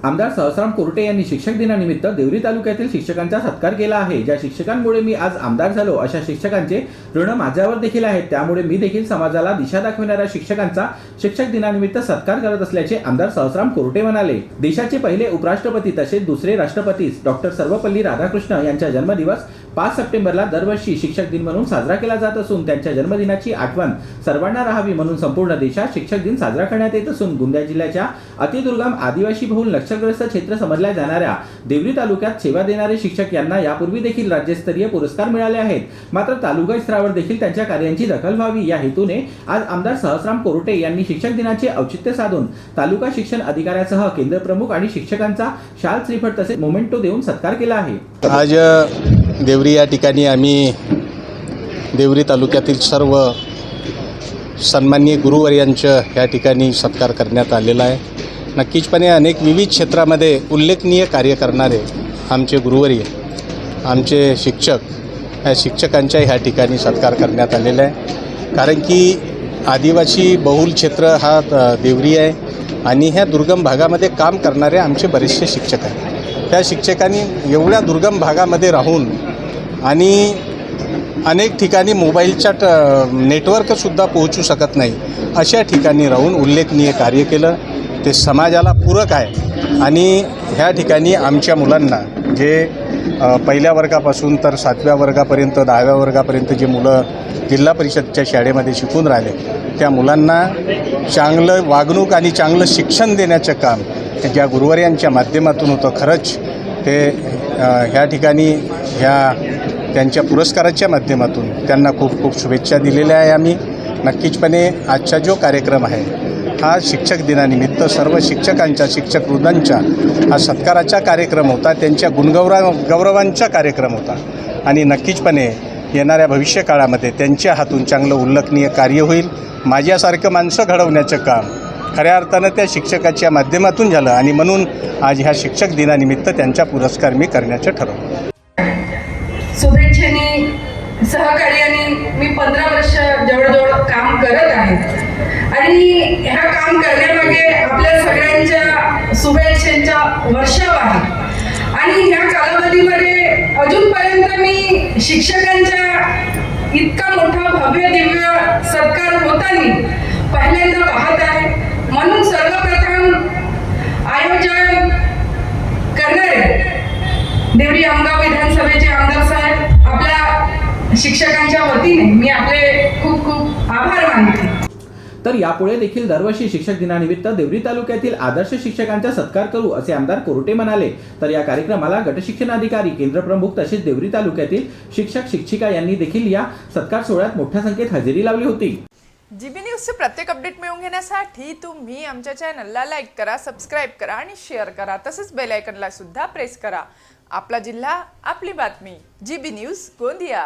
आमदार सहस्राम कोरटे यांनी शिक्षक दिनानिमित्त देवरी तालुक्यातील शिक्षकांचा सत्कार केला आहे। ज्या शिक्षकांमुळे मी आज आमदार झालो अशा शिक्षकांचे ऋण माझ्यावर देखील आहे। त्यामुळे मी देखील समाजाला दिशा दाखविणाऱ्या शिक्षकांचा शिक्षक दिनानिमित्त सत्कार करत असल्याचे आमदार सहस्राम कोरटे म्हणाले। देशाचे पहिले उपराष्ट्रपती तसेच दुसरे राष्ट्रपती डॉक्टर सर्वपल्ली राधाकृष्ण यांचा जन्मदिवस 5 सप्टेंबरला दरवर्षी शिक्षक दिन म्हणून साजरा केला जात असून त्यांच्या जन्मदिनाची आठवण सर्वांना राहावी म्हणून संपूर्ण देशात शिक्षक दिन साजरा करण्यात येत असून गोंदिया जिल्ह्याच्या अतिदुर्गम आदिवासी बहुल नक्षलग्रस्त क्षेत्र समजल्या जाणाऱ्या देवरी तालुक्यात सेवा देणारे शिक्षक यांना यापूर्वी देखील राज्यस्तरीय पुरस्कार मिळाले आहेत। मात्र तालुका स्तरावर देखील त्यांच्या कार्यांची दखल व्हावी या हेतूने आज आमदार सहस्राम कोरटे यांनी शिक्षक दिनाचे औचित्य साधून तालुका शिक्षण अधिकाऱ्यासह केंद्र प्रमुख आणि शिक्षकांचा शाल श्रीफळ तसेच मोमेंटो देऊन सत्कार केला आहे। आज देवरी या ठिकाणी आम्ही देवरी तालुक्यातील सर्व सन्माननीय गुरुवर्यांचं या ठिकाणी सत्कार करण्यात आलेला आहे। नक्कीचपणे अनेक विविध क्षेत्रामध्ये उल्लेखनीय कार्य करणारे आमचे गुरुवर्य, आमचे शिक्षक, या शिक्षकांच्या ह्या ठिकाणी सत्कार करण्यात आलेला आहे। कारण की आदिवासी बहुल क्षेत्र हा देवरी आहे आणि ह्या दुर्गम भागामध्ये काम करणारे आमचे बरेचसे शिक्षक आहेत। त्या शिक्षकांनी एवढ्या दुर्गम भागामध्ये राहून आणि अनेक ठिकाणी मोबाईलच्या नेटवर्कसुद्धा पोहोचू शकत नाही अशा ठिकाणी राहून उल्लेखनीय कार्य केलं। ते समाजाला पूरक आहे आणि ह्या ठिकाणी आमच्या मुलांना जे पहिल्या वर्गापासून तर 7व्या वर्गापर्यंत 10व्या वर्गापर्यंत जे मुलं जिल्हा परिषदच्या शाळेमध्ये शिकून राहिले त्या मुलांना चांगलं वागणूक आणि चांगलं शिक्षण देण्याचं काम ज्या गुरुवर्यांच्या माध्यमातून होतं। खरंच ते ह्या ठिकाणी ह्या त्यांच्या पुरस्काराच्या माध्यमातून त्यांना खूप खूप शुभेच्छा दिलेल्या आहे आम्ही। नक्कीचपणे आजचा जो कार्यक्रम आहे हा शिक्षक दिनानिमित्त सर्व शिक्षकांच्या, शिक्षक वृंदांच्या हा सत्काराचा कार्यक्रम होता, त्यांच्या गौरवांचा कार्यक्रम होता आणि नक्कीचपणे येणाऱ्या भविष्यकाळामध्ये त्यांच्या हातून चांगलं उल्लेखनीय कार्य होईल। माझ्यासारखं माणसं घडवण्याचं काम खऱ्या अर्थानं त्या शिक्षकाच्या माध्यमातून झालं आणि म्हणून आज ह्या शिक्षक दिनानिमित्त त्यांचा पुरस्कार मी करण्याचं ठरवलं। शुभेच्छेने सहकार्याने मी 15 वर्ष जवळजवळ काम करत आहे आणि ह्या काम करण्यामागे आपल्या सगळ्यांच्या शुभेच्छांचा वर्षाव आहे आणि ह्या कालावधीमध्ये अजूनपर्यंत मी शिक्षकांच्या इतका मोठा भव्य दिव्य सत्कार होताना पहिल्यांदा पाहत आहे। म्हणून सर्वप्रथम आयोजन करणारे देवरी आमगाव विधानसभेचे आमदार साहेब, आपल्या शिक्षकांच्या वतीने मी आपले खूप खूप आभार मानते। तर यापुढे देखील दरवर्षी शिक्षक दिनानिमित्त देवरी तालुक्यातील आदर्श शिक्षकांचा सत्कार करू असे आमदार कोरटे म्हणाले। तर या कार्यक्रमाला गटशिक्षण अधिकारी, केंद्र प्रमुख तसेच देवरी तालुक्यातील शिक्षक शिक्षिका यांनी देखील या सत्कार सोहळ्यात मोठ्या संख्येत हजेरी लावली होती। जीबी न्यूजचे प्रत्येक अपडेट मिळवून घेण्यासाठी तुम्ही आमच्या चॅनलला लाईक करा, सबस्क्राईब करा आणि शेअर करा। तसंच बेल आयकॉनला सुद्धा प्रेस करा। आपला जिल्हा, आपली बातमी, जीबी न्यूज गोंदिया।